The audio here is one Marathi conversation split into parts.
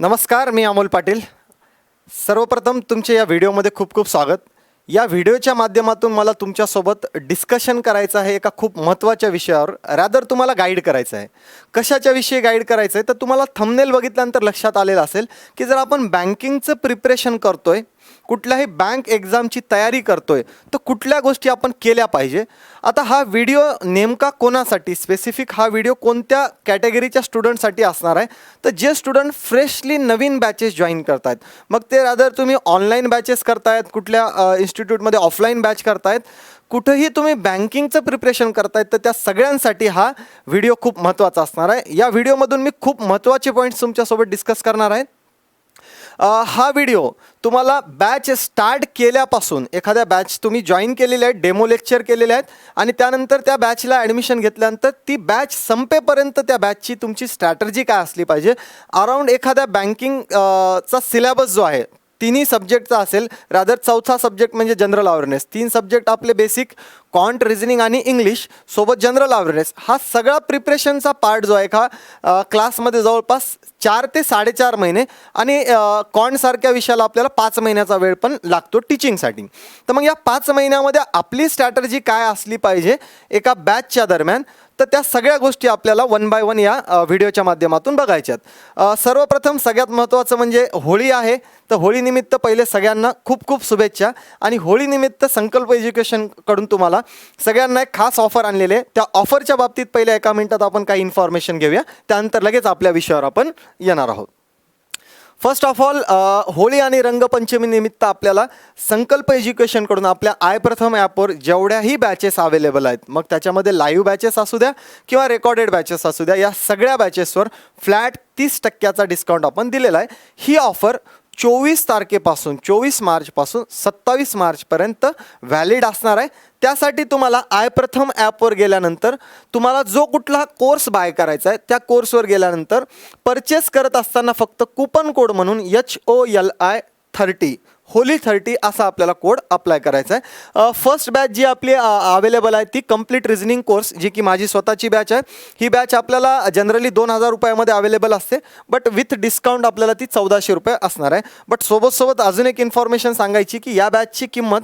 नमस्कार, मी अमोल पाटील. सर्वप्रथम तुमचे या व्हिडिओमध्ये खूप खूप स्वागत. या व्हिडिओच्या माध्यमातून मला तुमच्यासोबत डिस्कशन करायचं आहे एका खूप महत्त्वाच्या विषयावर. रॅदर तुम्हाला गाईड करायचं आहे. कशाच्या विषयी गाईड करायचं आहे तर तुम्हाला थंबनेल बघितल्यानंतर लक्षात आलेलं असेल की जर आपण बँकिंगचं प्रिपरेशन करतोय, कुठल्याही बँक एक्झामची तयारी करतोय, तर कुठल्या गोष्टी आपण केल्या पाहिजे. आता हा व्हिडिओ नेमका कोणासाठी, स्पेसिफिक हा व्हिडिओ कोणत्या कॅटेगरीच्या स्टुडंटसाठी असणार आहे, तर जे स्टुडंट फ्रेशली नवीन बॅचेस जॉईन करतायत, मग ते रादर तुम्ही ऑनलाईन बॅचेस करतायत, कुठल्या इन्स्टिट्यूटमध्ये ऑफलाईन बॅच करतायत, कुठंही तुम्ही बँकिंगचं प्रिपरेशन करतायत, तर त्या सगळ्यांसाठी हा व्हिडिओ खूप महत्त्वाचा असणार आहे. या व्हिडिओमधून मी खूप महत्त्वाचे पॉईंट्स तुमच्यासोबत डिस्कस करणार आहे. हा व्हिडिओ तुम्हाला बॅच स्टार्ट केल्यापासून, एखाद्या बॅच तुम्ही जॉईन केलेल्या आहेत, डेमो लेक्चर केलेले आहेत आणि त्यानंतर त्या बॅचला ॲडमिशन घेतल्यानंतर ती बॅच संपेपर्यंत त्या बॅचची तुमची स्ट्रॅटर्जी काय असली पाहिजे, अराउंड एखाद्या बँकिंगचा सिलेबस जो आहे तिन्ही सब्जेक्टचा असेल, रादर चौथा सब्जेक्ट म्हणजे जनरल अवेअरनेस, 3 सब्जेक्ट आपले बेसिक, क्वांट, रिझनिंग आणि इंग्लिश सोबत जनरल अवेअरनेस, हा सगळा प्रिपरेशनचा पार्ट जो आहे का क्लासमध्ये जवळपास 4 ते 4.5 महिने आणि क्वांटसारख्या विषयाला आपल्याला 5 महिन्याचा वेळ पण लागतो टीचिंगसाठी. तर मग या 5 महिन्यामध्ये आपली स्ट्रॅटर्जी काय असली पाहिजे एका बॅचच्या दरम्यान, तर त्या सगळ्या गोष्टी आपल्याला 1 बाय 1 या व्हिडिओच्या माध्यमातून बघायच्यात. सर्वप्रथम सगळ्यात महत्त्वाचं म्हणजे होळी आहे. तर होळीनिमित्त पहिले सगळ्यांना खूप खूप शुभेच्छा. आणि होळीनिमित्त संकल्प एज्युकेशनकडून तुम्हाला सगळ्यांना एक खास ऑफर आणलेले आहे. त्या ऑफरच्या बाबतीत पहिल्या 1 मिनिटात आपण काही इन्फॉर्मेशन घेऊया, त्यानंतर लगेच आपल्या विषयावर आपण येणार आहोत. फर्स्ट ऑफ ऑल, होळी आणि रंगपंचमी निमित्त आपल्याला संकल्प एज्युकेशनकडून आपल्या आय प्रथम ॲपवर जेवढ्याही बॅचेस अवेलेबल आहेत, मग त्याच्यामध्ये लाईव्ह बॅचेस असू द्या किंवा रेकॉर्डेड बॅचेस असू द्या, या सगळ्या बॅचेसवर फ्लॅट 30% डिस्काउंट आपण दिलेला आहे. ही ऑफर 24 तारखेपासून, 24 मार्चपासून 27 मार्चपर्यंत व्हॅलिड असणार आहे. त्यासाठी तुम्हाला आय प्रथम ॲपवर गेल्यानंतर तुम्हाला जो कुठला कोर्स बाय करायचा आहे त्या कोर्सवर गेल्यानंतर परचेस करत असताना फक्त कूपन कोड म्हणून HOLI30 होली 30 असा आपल्याला कोड अप्लाय करायचा आहे. फर्स्ट बॅच जी आपली अवेलेबल आहे ती कंप्लीट रिझनिंग कोर्स, जी की माझी स्वतःची बॅच आहे. ही बॅच आपल्याला जनरली 2000 रुपयामध्ये अवेलेबल असते, बट विथ डिस्काउंट आपल्याला ती 1400 रुपये असणार आहे. बट सोबत अजून एक इन्फॉर्मेशन सांगायची की या बॅचची किंमत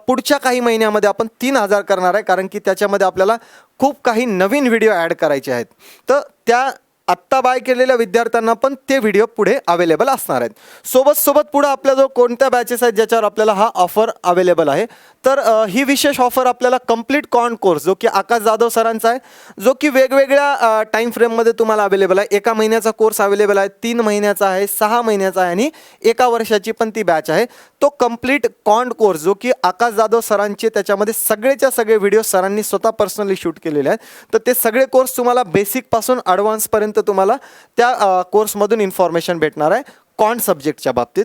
पुढच्या काही महिन्यामध्ये आपण 3000 करणार आहे, कारण की त्याच्यामध्ये आपल्याला खूप काही नवीन व्हिडिओ ॲड करायचे आहेत. तर त्या आत्ता बाय केलेल्या विद्यार्थ्यांना पण ते व्हिडिओ पुढे अवेलेबल असणार आहेत. सोबत पुढं आपल्याजवळ कोणत्या बॅचेस आहेत ज्याच्यावर आपल्याला हा ऑफर अवेलेबल आहे, तर ही विशेष ऑफर आपल्याला कंप्लीट कॉन कोर्स जो की आकाश जाधव सरांचा आहे, जो की वेगवेगळ्या टाईम फ्रेममध्ये तुम्हाला अवेलेबल आहे. 1 महिन्याचा कोर्स अवेलेबल आहे, 3 महिन्याचा आहे, 6 महिन्याचा आहे आणि 1 वर्षाची पण ती बॅच आहे. तो कंप्लीट कॉन कोर्स जो की आकाश जाधव सरांचे, त्याच्यामध्ये सगळेच्या सगळे व्हिडिओ सरांनी स्वतः पर्सनली शूट केलेले आहेत. तर ते सगळे कोर्स तुम्हाला बेसिकपासून ॲडव्हान्सपर्यंत तुम्हाला त्या कोर्समधून इन्फॉर्मेशन भेटणार आहे कॉन्ट सब्जेक्टच्या बाबतीत.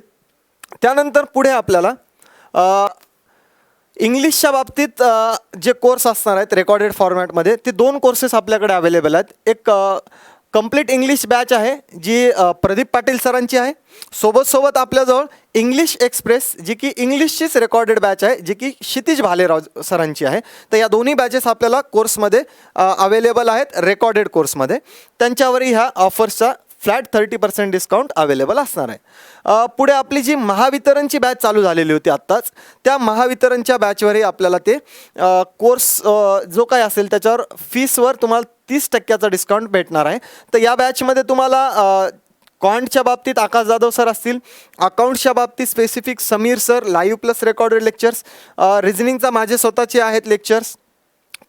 त्यानंतर पुढे आपल्याला इंग्लिशच्या बाबतीत जे कोर्स असणार आहेत रेकॉर्डेड फॉर्मॅटमध्ये, ते 2 कोर्सेस आपल्याकडे अवेलेबल आहेत. एक कंप्लीट इंग्लिश बॅच आहे जी प्रदीप पाटील सरांची आहे. सोबत आपल्याजवळ इंग्लिश एक्सप्रेस, जी की इंग्लिशचीच रेकॉर्डेड बॅच आहे, जी की क्षितिज भालेराव सरांची आहे. तर या दोन्ही बॅचेस आपल्याला कोर्समध्ये अवेलेबल आहेत रेकॉर्डेड कोर्समध्ये. त्यांच्यावरही ह्या ऑफर्सचा फ्लॅट 30% डिस्काउंट अवेलेबल असणार आहे. पुढे आपली जी महावितरणची बॅच चालू झालेली होती आत्ताच, त्या महावितरणच्या बॅचवरही आपल्याला ते कोर्स जो काय असेल त्याच्यावर फीसवर तुम्हाला 30% डिस्काउंट भेटणार आहे. तर या बॅचमध्ये तुम्हाला क्वांटच्या बाबतीत आकाश जाधव सर असतील, अकाउंट्सच्या बाबतीत specific Sameer sir, live plus recorded lectures, रिझनिंगचा माझे स्वतःचे आहेत लेक्चर्स,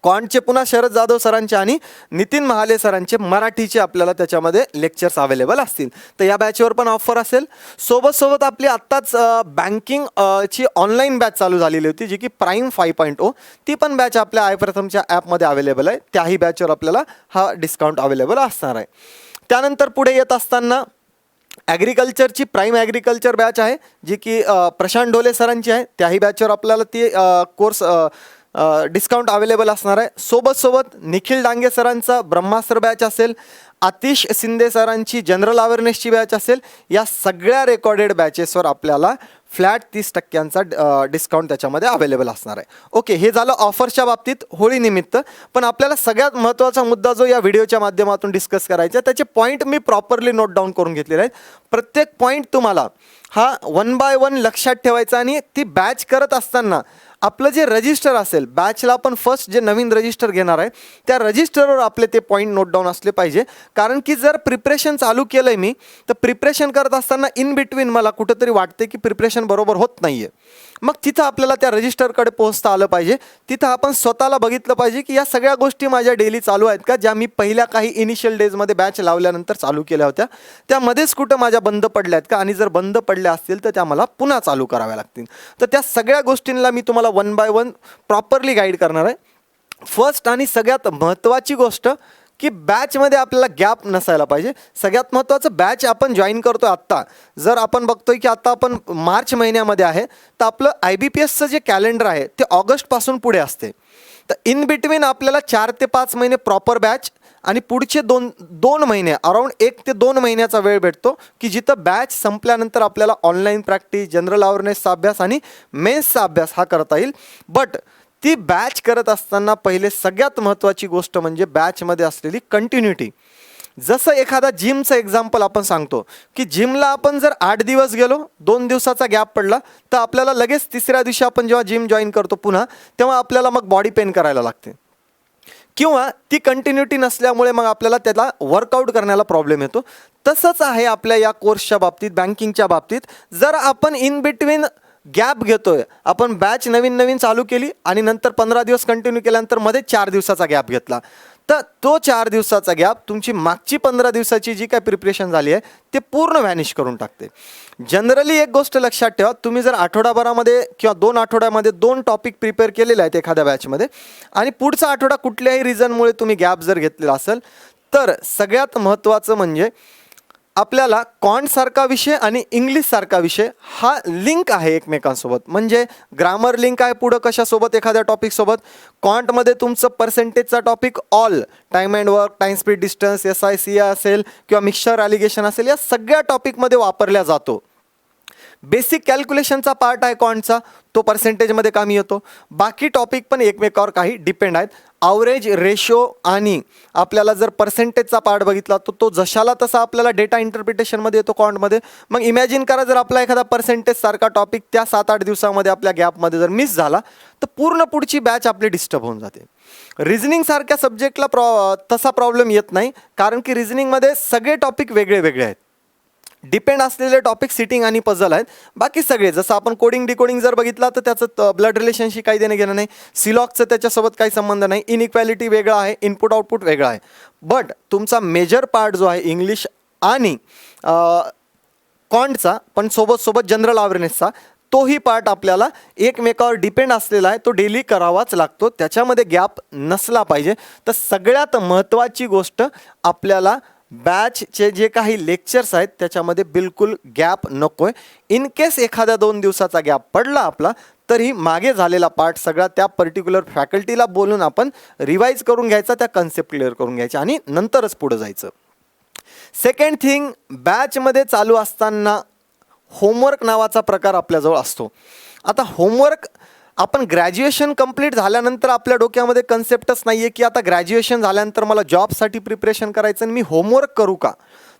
क्वांटचे पुन्हा शरद जाधव सरांचे आणि नितीन महाले सरांचे मराठीचे आपल्याला त्याच्यामध्ये लेक्चर्स अवेलेबल असतील. तर या बॅचवर पण ऑफर असेल. सोबत आपली आत्ताच बँकिंग ची ऑनलाईन बॅच चालू झालेली होती, जी की प्राईम 5.0, ती पण बॅच आपल्या आय प्रथमच्या ॲपमध्ये अवेलेबल आहे. त्याही बॅचवर आपल्याला हा डिस्काउंट अवेलेबल असणार आहे. त्यानंतर पुढे येत असताना ॲग्रिकल्चरची प्राईम ॲग्रिकल्चर बॅच आहे, जी की प्रशांत ढोले सरांची आहे. त्याही बॅचवर आपल्याला ती कोर्स डिस्काउंट अवेलेबल असणार आहे. सोबत निखिल डांगे सरांचा ब्रह्मास्त्र बॅच असेल, आतिश शिंदे सरांची जनरल अवेअरनेसची बॅच असेल. या सगळ्या रेकॉर्डेड बॅचेसवर आपल्याला फ्लॅट 30% डिस्काउंट त्याच्यामध्ये अवेलेबल असणार आहे. ओके, हे झालं ऑफर्सच्या बाबतीत होळीनिमित्त. पण आपल्याला सगळ्यात महत्त्वाचा मुद्दा जो या व्हिडिओच्या माध्यमातून डिस्कस करायचा आहे, त्याचे point me properly note down करून घेतलेले आहेत. प्रत्येक पॉईंट तुम्हाला हा 1 बाय 1 लक्षात ठेवायचा आणि ती बॅच करत असताना आपलं जे रजिस्टर असेल, बॅचला आपण फर्स्ट जे नवीन रजिस्टर घेणार आहे त्या रजिस्टरवर आपले ते पॉईंट नोट डाऊन असले पाहिजे. कारण की जर प्रिपरेशन चालू केलं आहे मी, तर प्रिपरेशन करत असताना इन बिटवीन मला कुठंतरी वाटते की प्रिपरेशन बरोबर होत नाही आहे. मग तिथं आपल्याला त्या रजिस्टरकडे पोहोचता आलं पाहिजे. तिथं आपण स्वतःला बघितलं पाहिजे की या सगळ्या गोष्टी माझ्या डेली चालू आहेत का, ज्या मी पहिल्या काही इनिशियल डेजमध्ये बॅच लावल्यानंतर चालू केल्या होत्या, त्यामध्येच कुठं माझ्या बंद पडल्या आहेत का, आणि जर बंद पडल्या असतील तर त्या मला पुन्हा चालू कराव्या लागतील. तर त्या सगळ्या गोष्टींना मी तुम्हाला 1 बाय 1 प्रॉपरली गाईड करणार आहे. फर्स्ट आणि सगळ्यात महत्त्वाची गोष्ट की बॅचमध्ये आपल्याला गॅप नसायला पाहिजे. सगळ्यात महत्त्वाचं, बॅच आपण जॉईन करतो आत्ता, जर आपण बघतोय की आत्ता आपण मार्च महिन्यामध्ये आहे, तर आपलं IBPSचं जे कॅलेंडर आहे ते ऑगस्टपासून पुढे असते. तर इन बिटवीन आपल्याला 4 ते 5 महिने प्रॉपर बॅच आणि पुढचे दोन महिने अराऊंड 1 ते 2 महिन्याचा वेळ भेटतो की जिथं बॅच संपल्यानंतर आपल्याला ऑनलाईन प्रॅक्टिस, जनरल अवेअरनेसचा अभ्यास आणि मेन्सचा अभ्यास हा करता येईल. बट ती बॅच करत असताना पहिले सगळ्यात महत्त्वाची गोष्ट म्हणजे बॅचमध्ये असलेली कंटिन्युटी. जसं एखादा जिमचं एक्झाम्पल आपण सांगतो की जिमला आपण जर 8 दिवस गेलो, 2 दिवसाचा गॅप पडला, तर आपल्याला लगेच तिसऱ्या दिवशी आपण जेव्हा जिम जॉईन करतो पुन्हा, तेव्हा आपल्याला मग बॉडी पेन करायला लागते किंवा ती कंटिन्युटी नसल्यामुळे मग आपल्याला त्याला वर्कआउट करण्याला प्रॉब्लेम येतो. तसंच आहे आपल्या या कोर्सच्या बाबतीत, बँकिंगच्या बाबतीत. जर आपण इन बिटवीन गॅप घेतोय, आपण बॅच नवीन चालू केली आणि नंतर 15 दिवस कंटिन्यू केल्यानंतर मध्ये 4 दिवसाचा गॅप घेतला, तर तो 4 दिवसाचा गॅप तुमची मागची 15 दिवसाची जी काय प्रिपरेशन झाली आहे ते पूर्ण व्हॅनिश करून टाकते. जनरली एक गोष्ट लक्षात ठेवा, तुम्ही जर आठवडाभरामध्ये किंवा 2 आठवड्यामध्ये 2 टॉपिक प्रिपेअर केलेले आहेत एखाद्या बॅचमध्ये आणि पुढचा आठवडा कुठल्याही रिझनमुळे तुम्ही गॅप जर घेतलेला असेल, तर सगळ्यात महत्त्वाचं म्हणजे आपल्याला क्वांटसारखा विषय आणि इंग्लिशसारखा विषय हा लिंक आहे एकमेकांसोबत. म्हणजे ग्रामर लिंक आहे पुढं कशासोबत, एखाद्या टॉपिकसोबत. क्वांटमध्ये तुमचं पर्सेंटेजचा topic all, time and work, time speed distance, SIC असेल किंवा मिक्सचर ॲलिगेशन असेल, या सगळ्या टॉपिकमध्ये वापरला जातो. बेसिक कॅल्क्युलेशनचा पार्ट आहे क्वांटचा, तो पर्सेंटेजमध्ये कामी येतो. बाकी टॉपिक पण एकमेकावर काही डिपेंड आहेत. ॲव्हरेज, रेशो आणि आपल्याला जर पर्सेंटेजचा पार्ट बघितला तर तो जशाला तसा आपल्याला डेटा इंटरप्रिटेशनमध्ये येतो क्वांटमध्ये. मग इमॅजिन करा, जर आपला एखादा पर्सेंटेजसारखा टॉपिक त्या 7-8 दिवसामध्ये आपल्या गॅपमध्ये जर मिस झाला, तर पूर्ण पुढची बॅच आपली डिस्टर्ब होऊन जाते. रिझनिंगसारख्या सब्जेक्टला तसा प्रॉब्लेम येत नाही, कारण की रिझनिंगमध्ये सगळे टॉपिक वेगळे वेगळे आहेत. डिपेंड असलेले टॉपिक सिटिंग आणि पझल आहेत. बाकी सगळे, जसं आपण कोडिंग डिकोडिंग जर बघितला तर त्याचं ब्लड रिलेशनशी काही देणं घेणं नाही. सिलॉकचं त्याच्यासोबत काही संबंध नाही. इनइक्वॅलिटी वेगळा आहे, इनपुट आउटपुट वेगळा आहे. बट तुमचा मेजर पार्ट जो आहे इंग्लिश आणि क्वांटचा, पण सोबत जनरल अवेअरनेसचा, तोही पार्ट आपल्याला एकमेकावर डिपेंड असलेला आहे, तो डेली करावाच लागतो. त्याच्यामध्ये गॅप नसला पाहिजे. तर सगळ्यात महत्त्वाची गोष्ट, आपल्याला बॅचचे जे काही लेक्चर्स आहेत त्याच्यामध्ये बिलकुल गॅप नको आहे. इन केस एखाद्या 2 दिवसाचा गॅप पडला आपला, तरी मागे झालेला पार्ट सगळा त्या पर्टिक्युलर फॅकल्टीला बोलून आपण रिवाईज करून घ्यायचा, त्या कन्सेप्ट क्लिअर करून घ्यायच्या आणि नंतरच पुढं जायचं. सेकंड थिंग, बॅचमध्ये चालू असताना होमवर्क नावाचा प्रकार आपल्याजवळ असतो. आता होमवर्क, आपण ग्रॅज्युएशन कंप्लीट झाल्यानंतर आपल्या डोक्यामध्ये कन्सेप्टच नाही आहे की आता ग्रॅज्युएशन झाल्यानंतर मला जॉबसाठी प्रिपरेशन करायचं आणि मी होमवर्क करू का.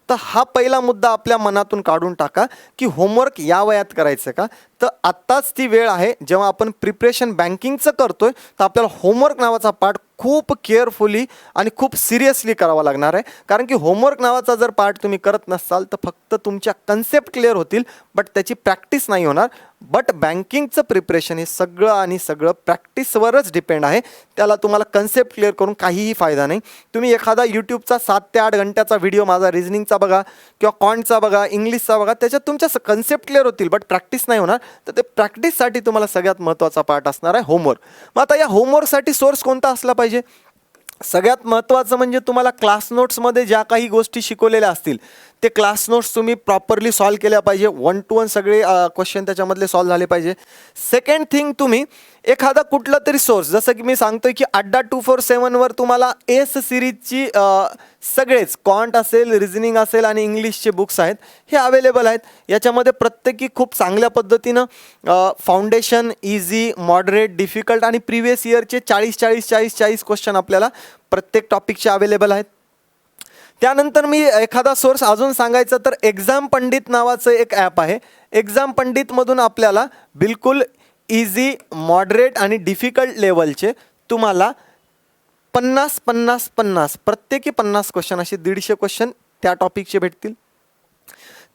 तर हा पहिला मुद्दा आपल्या मनातून काढून टाका की होमवर्क या वयात करायचं का. तर आत्ताच ती वेळ आहे जेव्हा आपण प्रिपरेशन बँकिंगचं करतोय, तर आपल्याला होमवर्क नावाचा पार्ट खूप केअरफुली आणि खूप सिरियसली करावा लागणार आहे. कारण की होमवर्क नावाचा जर पार्ट तुम्ही करत नसाल तर फक्त तुमच्या कन्सेप्ट क्लिअर होतील, बट त्याची प्रॅक्टिस नाही होणार. बट बँकिंगचं प्रिपरेशन हे सगळं प्रॅक्टिसवरच डिपेंड आहे. त्याला तुम्हाला कन्सेप्ट क्लिअर करून काहीही फायदा नाही. तुम्ही एखादा यूट्यूबचा 7 ते 8 घंट्याचा व्हिडिओ माझा रिझनिंगचा बघा किंवा क्वांटचा बघा, इंग्लिशचा बघा, त्याच्यात तुमच्या कन्सेप्ट क्लिअर होतील, बट प्रॅक्टिस नाही होणार. तर ते प्रॅक्टिससाठी तुम्हाला सगळ्यात महत्त्वाचा पार्ट असणार आहे होमवर्क. मग आता या होमवर्कसाठी सोर्स कोणता असला पाहिजे? सगळ्यात महत्त्वाचं म्हणजे तुम्हाला क्लास नोट्समध्ये ज्या काही गोष्टी शिकवलेल्या असतील ते क्लास नोट्स तुम्ही प्रॉपरली सॉल्व केल्या पाहिजे, 1 to 1 सगळे क्वेश्चन त्याच्यामधले सॉल्व झाले पाहिजे. सेकंड थिंग, तुम्ही एखादा कुठला तरी सोर्स, जसं की मी सांगतोय की अड्डा 247वर तुम्हाला एस सिरीजची सगळेच क्वांट असेल, रिझनिंग असेल आणि इंग्लिशचे बुक्स आहेत, हे अवेलेबल आहेत. याच्यामध्ये प्रत्येकी खूप चांगल्या पद्धतीनं फाउंडेशन, इझी, मॉडरेट, डिफिकल्ट आणि प्रिव्हियस इयरचे 40 क्वेश्चन आपल्याला प्रत्येक टॉपिकचे अवेलेबल आहेत. त्यानंतर मी एखादा सोर्स अजून सांगायचं तर एक्झाम पंडित नावाचं एक ॲप आहे. एक्झाम पंडितमधून आपल्याला बिलकुल इझी, मॉडरेट आणि डिफिकल्ट लेवलचे तुम्हाला 50 प्रत्येकी 50 क्वेश्चन, असे 150 क्वेश्चन त्या टॉपिकचे भेटतील.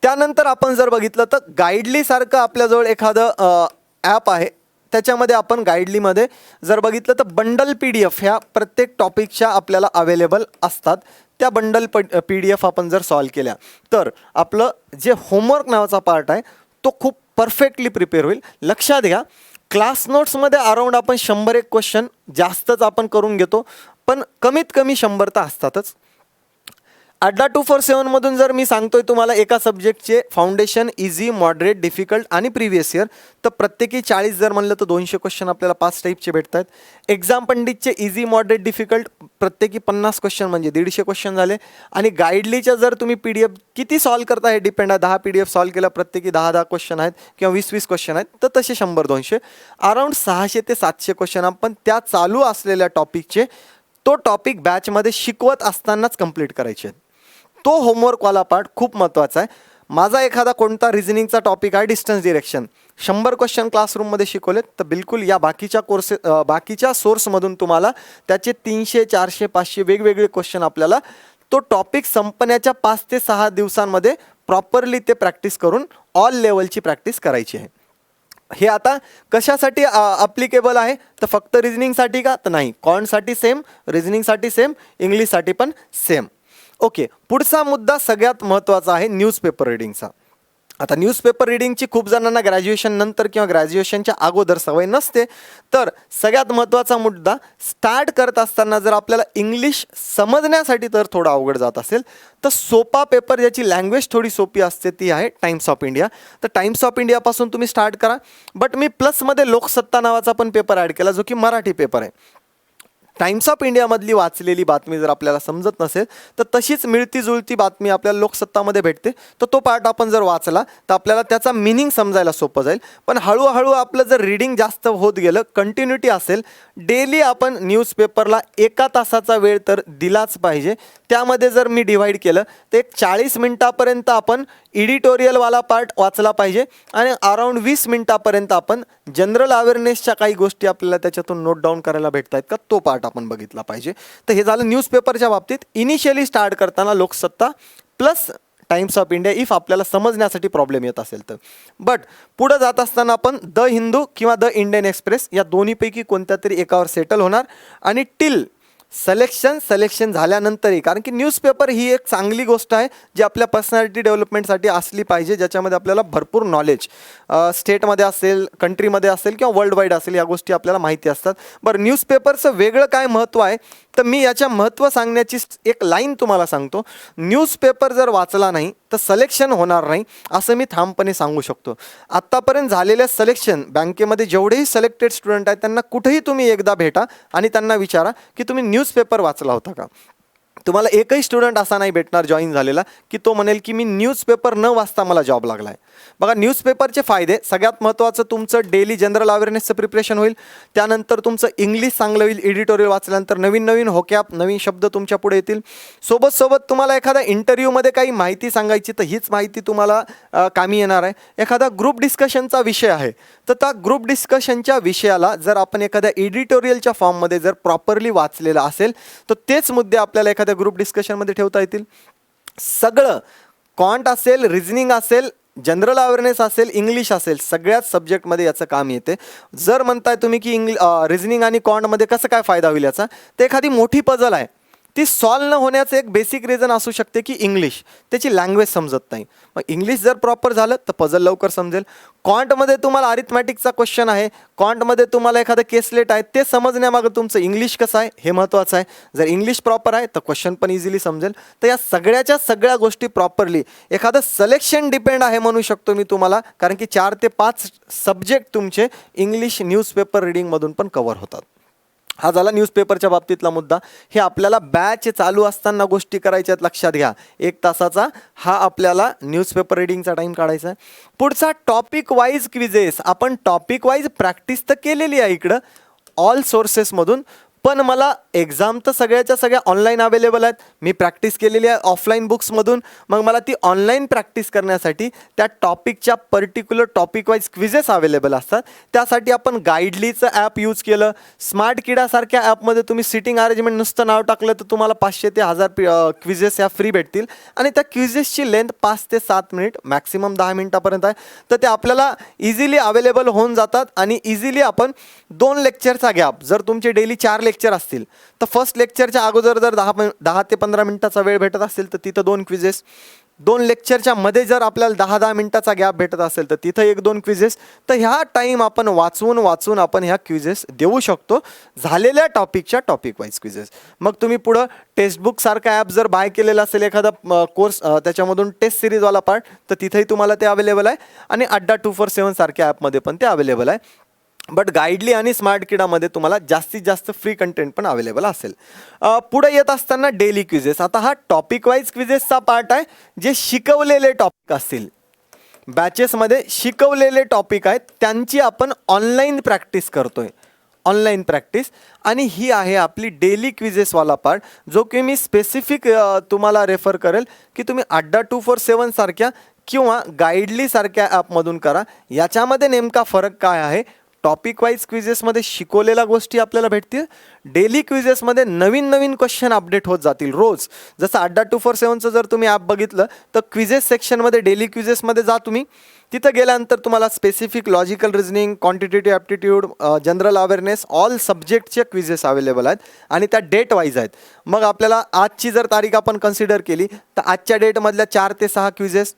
त्यानंतर आपण जर बघितलं तर गाईडली सारखं आपल्याजवळ एखादं ॲप आहे. त्याच्यामध्ये आपण गाईडलीमध्ये जर बघितलं तर बंडल PDF ह्या प्रत्येक टॉपिकच्या आपल्याला अवेलेबल असतात. त्या बंडल PDF आपण जर सॉल्व केल्या तर आपलं जे होमवर्क नावाचा पार्ट आहे तो खूप परफेक्टली प्रिपेअर होईल. लक्षात घ्या, क्लास नोट्समध्ये अराऊंड आपण 100 एक क्वेश्चन जास्तच आपण करून घेतो, पण कमीत कमी 100 तर असतातच. अड्डा 247मधून जर मी सांगतोय तुम्हाला एका सब्जेक्टचे फाउंडेशन, इझी, मॉडरेट, डिफिकल्ट आणि प्रिव्हियस इयर, तर प्रत्येकी 40 जर म्हणलं तर 200 क्वेश्चन आपल्याला 5 टाईपचे भेटत आहेत. एक्झाम पंडितचे इझी, मॉडरेट, डिफिकल्ट प्रत्येकी 50 क्वेश्चन म्हणजे 150 क्वेश्चन झाले. आणि गाईडलीच्या जर तुम्ही PDF किती सॉल्व करता हे डिपेंड आहे. 10 PDF सॉल्व केला, प्रत्येकी 10 क्वेश्चन आहेत किंवा 20 क्वेश्चन आहेत, तर तसे 100-200 अराऊंड 600 ते 700 क्वेश्चन आपण त्या चालू असलेल्या टॉपिकचे, तो टॉपिक बॅचमध्ये शिकवत असतानाच कंप्लीट करायचे आहेत. तो होमवर्कवाला पार्ट खूप महत्त्वाचा आहे. माझा एखादा कोणता रिझनिंगचा टॉपिक आहे, डिस्टन्स डिरेक्शन, 100 क्वेश्चन क्लासरूममध्ये शिकवलेत, तर बिलकुल या बाकीच्या सोर्समधून तुम्हाला त्याचे 300, 400, 500 वेगवेगळे क्वेश्चन आपल्याला तो टॉपिक संपण्याच्या 5 ते 6 दिवसांमध्ये प्रॉपरली ते प्रॅक्टिस करून ऑल लेवलची प्रॅक्टिस करायची आहे. हे आता कशासाठी ॲप्लिकेबल आहे तर फक्त रिझनिंगसाठी का तर नाही, कॉन्टसाठी सेम, रिझनिंगसाठी सेम, इंग्लिशसाठी पण सेम. ओके, पुढचा मुद्दा सगळ्यात महत्त्वाचा आहे न्यूजपेपर रीडिंगचा. आता न्यूजपेपर रीडिंगची खूप जणांना ग्रॅज्युएशन नंतर किंवा ग्रॅज्युएशनच्या अगोदर सवय नसते. तर सगळ्यात महत्त्वाचा मुद्दा, स्टार्ट करत असताना जर आपल्याला इंग्लिश समजण्यासाठी तर थोडा अवघड जात असेल तर सोपा पेपर ज्याची लँग्वेज थोडी सोपी असते ती आहे टाइम्स ऑफ इंडिया. तर टाइम्स ऑफ इंडियापासून तुम्ही स्टार्ट करा. बट मी प्लसमध्ये लोकसत्ता नावाचा पण पेपर ॲड केला जो की मराठी पेपर आहे. टाइम्स ऑफ इंडियामधली वाचलेली बातमी जर आपल्याला समजत नसेल तर तशीच मिळती जुळती बातमी आपल्याला लोकसत्तामध्ये भेटते. तर तो पार्ट आपण जर वाचला तर आपल्याला त्याचा मिनिंग समजायला सोपं जाईल. पण हळूहळू आपलं जर रीडिंग जास्त होत गेलं, कंटिन्युटी असेल, डेली आपण न्यूजपेपरला 1 तासाचा वेळ तर दिलाच पाहिजे. त्यामध्ये जर मी डिव्हाइड केलं तर एक 40 मिनटापर्यंत आपण एडिटोरियलवाला पार्ट वाचला पाहिजे आणि अराऊंड 20 मिनटापर्यंत आपण जनरल अवेअरनेसच्या काही गोष्टी आपल्याला त्याच्यातून नोट डाऊन करायला भेटत आहेत का, तो पार्ट आपण बघितला पाहिजे. तर हे झालं न्यूजपेपरच्या बाबतीत. इनिशियली स्टार्ट करताना Loksatta plus times of India if आपल्याला समजण्यासाठी प्रॉब्लेम येत असेल तर. बट पुढं जात असताना आपण द हिंदू किंवा द इंडियन एक्सप्रेस या दोन्हीपैकी कोणत्या तरी एकावर सेटल होणार आणि टिल सिलेक्शन झाल्यानंतरही, कारण की न्यूजपेपर ही एक चांगली गोष्ट आहे जी आपल्या पर्सनॅलिटी डेव्हलपमेंटसाठी असली पाहिजे, ज्याच्यामध्ये आपल्याला भरपूर नॉलेज स्टेटमध्ये असेल, कंट्रीमध्ये असेल किंवा वर्ल्ड वाईड असेल, या गोष्टी आपल्याला माहिती असतात. बरं, न्यूजपेपरचं वेगळं काय महत्त्व आहे तर मी याच्या महत्त्व सांगण्याची एक लाईन तुम्हाला सांगतो. न्यूजपेपर जर वाचला नाही तर सिलेक्शन होणार नाही असं मी ठामपणे सांगू शकतो. आत्तापर्यंत झालेल्या सिलेक्शन बँकेमध्ये जेवढेही सिलेक्टेड स्टुडंट आहेत त्यांना कुठेही तुम्ही एकदा भेटा आणि त्यांना विचारा की तुम्ही न्यूजपेपर वाचला होता का. तुम्हाला एकही स्टुडंट असा नाही भेटणार जॉईन झालेला की तो म्हणेल की मी न्यूजपेपर न वाचता मला जॉब लागला आहे. बघा, न्यूजपेपरचे फायदे, सगळ्यात महत्त्वाचं तुमचं डेली जनरल अवेअरनेसचं प्रिपरेशन होईल. त्यानंतर तुमचं इंग्लिश चांगलं होईल. एडिटोरियल वाचल्यानंतर नवीन होकॅप, नवीन शब्द तुमच्या पुढे येतील. सोबत तुम्हाला एखादा इंटरव्ह्यूमध्ये काही माहिती सांगायची तर हीच माहिती तुम्हाला कामी येणार आहे. एखादा ग्रुप डिस्कशनचा विषय आहे तर त्या ग्रुप डिस्कशनच्या विषयाला जर आपण एखाद्या एडिटोरियलच्या फॉर्ममध्ये जर प्रॉपरली वाचलेलं असेल तर तेच मुद्दे आपल्याला एखाद्या ग्रुप डिस्कशनमध्ये ठेवता येतील. सगळं क्वांट असेल, रिझनिंग असेल, जनरल अवेअरनेस असेल, इंग्लिश असेल, सगळ्याच सब्जेक्टमध्ये याचं काम येते. जर म्हणताय तुम्ही की रिझनिंग आणि क्वांटमध्ये कसं काय फायदा होईल याचा, तर एखादी मोठी पझल आहे ती सॉल्व न होण्याचं एक बेसिक रिझन असू शकते की इंग्लिश, त्याची लँग्वेज समजत नाही. मग इंग्लिश जर प्रॉपर झालं तर पझल लवकर समजेल. क्वांटमध्ये तुम्हाला अरिथमॅटिकचा क्वेश्चन आहे, क्वांटमध्ये तुम्हाला एखादं केसलेट आहे, ते समजण्यामागं तुमचं इंग्लिश कसं आहे हे महत्त्वाचं आहे. जर इंग्लिश प्रॉपर आहे तर क्वेश्चन पण इझिली समजेल. तर या सगळ्या गोष्टी प्रॉपरली एखादं सिलेक्शन डिपेंड आहे म्हणू शकतो मी तुम्हाला, कारण की 4 ते 5 सब्जेक्ट तुमचे इंग्लिश न्यूजपेपर रिडिंगमधून पण कव्हर होतात. हा झाला न्यूजपेपरच्या बाबतीतला मुद्दा. हे आपल्याला बॅच चालू असताना गोष्टी करायच्यात, लक्षात घ्या. 1 तासाचा हा आपल्याला न्यूजपेपर रिडिंगचा टाईम काढायचा आहे. पुढचा टॉपिक वाईज क्विजेस. आपण टॉपिक वाईज प्रॅक्टिस तर केलेली आहे इकडं ऑल सोर्सेसमधून, पण मला एक्झाम तर सगळ्याच्या सगळ्या ऑनलाईन अवेलेबल आहेत. मी प्रॅक्टिस केलेली आहे ऑफलाईन बुक्समधून. मग मला ती ऑनलाईन प्रॅक्टिस करण्यासाठी त्या टॉपिकच्या particular topic wise quizzes available असतात. त्यासाठी आपण गाईडलीचं ॲप यूज केलं. स्मार्ट किडासारख्या ॲपमध्ये तुम्ही सिटिंग अरेंजमेंट नुसतं नाव टाकलं तर तुम्हाला 500 ते 1000 क्विजेस या फ्री भेटतील. आणि त्या क्विजेसची लेंथ 5 ते 7 मिनिट, मॅक्सिमम 10 मिनिटापर्यंत आहे. तर ते आपल्याला इझिली अवेलेबल होऊन जातात आणि इझिली आपण 2 लेक्चरचा गॅप, जर तुमचे डेली 4 लेक्चर असतील तर फर्स्ट लेक्चरच्या अगोदर जर 10 ते 15 मिनिटाचा वेळ भेटत असेल तर तिथं 2 क्विजेस, 2 लेक्चरच्या मध्ये जर आपल्याला 10-10 मिनिटाचा गॅप भेटत असेल तर तिथं 1-2 क्विजेस. तर ह्या टाईम आपण वाचून आपण ह्या क्विजेस देऊ शकतो, झालेल्या टॉपिकच्या टॉपिक वाईज क्विजेस. मग तुम्ही पुढं टेक्स्टबुकसारखा ॲप जर बाय केलेला असेल एखादा कोर्स, त्याच्यामधून टेस्ट सिरीजवाला पार्ट, तर तिथेही तुम्हाला ते अवेलेबल आहे. आणि अड्डा 247 सारख्या ॲपमध्ये पण ते अवेलेबल आहे. बट गाईडली आणि स्मार्ट किडामध्ये तुम्हाला जास्तीत जास्त फ्री कंटेंट पण अवेलेबल असेल. पुढे येत असताना डेली क्विजेस. आता हा टॉपिक वाईज क्विजेसचा पार्ट आहे, जे शिकवलेले टॉपिक असतील बॅचेसमध्ये, शिकवलेले टॉपिक आहेत त्यांची आपण ऑनलाईन प्रॅक्टिस करतोय, ऑनलाईन प्रॅक्टिस. आणि ही आहे आपली डेली क्विजेसवाला पार्ट, जो की मी स्पेसिफिक तुम्हाला रेफर करेल की तुम्ही अड्डा 247 सारख्या किंवा गाईडली सारख्या ॲपमधून करा. याच्यामध्ये नेमका फरक काय आहे? टॉपिक वाईज क्विजेसमध्ये शिकवलेल्या गोष्टी आपल्याला भेटतील, डेली क्विजेसमध्ये नवीन नवीन क्वेश्चन अपडेट होत जातील रोज. जसं अड्डा 247चं जर तुम्ही ॲप बघितलं तर क्विजेस सेक्शनमध्ये डेली क्विजेसमध्ये जा तुम्ही. तिथं गेल्यानंतर तुम्हाला specific logical reasoning, quantitative aptitude, general awareness, all सब्जेक्टचे क्विजेस अवेलेबल आहेत आणि त्या डेट वाईज आहेत. मग आपल्याला आजची जर तारीख आपण कन्सिडर केली तर आजच्या डेटमधल्या 4 ते 6 क्विजेस,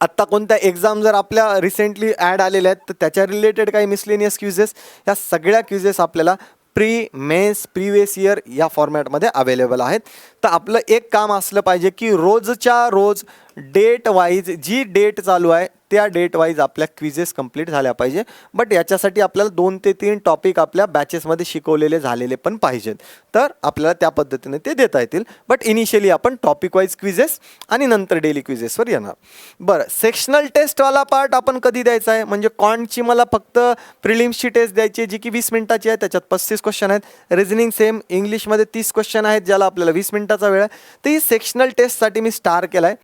आत्ता कोणत्या एक्झाम जर आपल्या रिसेंटली ॲड आलेल्या आहेत तर त्याच्या रिलेटेड काही मिसलेनियस क्विजेस, ह्या सगळ्या क्विजेस आपल्याला प्री मेन्स प्रिवियस इयर या फॉर्मॅटमध्ये अवेलेबल आहेत. तर आपलं एक काम असलं पाहिजे की रोजच्या रोज डेट वाईज, जी डेट चालू आहे त्या डेट वाईज आपल्या क्विजेस कंप्लीट झाल्या पाहिजे. बट याच्यासाठी आपल्याला 2 ते 3 टॉपिक आपल्या बॅचेसमध्ये शिकवलेले झालेले पण पाहिजेत, तर आपल्याला त्या पद्धतीने ते देता येतील. बट इनिशियली आपण टॉपिक वाईज क्विजेस आणि नंतर डेली क्विजेसवर येणार. बरं, सेक्शनल टेस्टवाला पार्ट आपण कधी द्यायचा आहे? म्हणजे कॉन्टची मला फक्त प्रिलिम्सची टेस्ट द्यायची आहे, जी की 20 मिनिटाची आहे. त्याच्यात 35 क्वेश्चन आहेत. रिझनिंग सेम, इंग्लिशमध्ये 30 क्वेश्चन आहेत, ज्याला आपल्याला 20 मिनिटाचा वेळ आहे. तर ही सेक्शनल टेस्टसाठी मी स्टार केला आहे.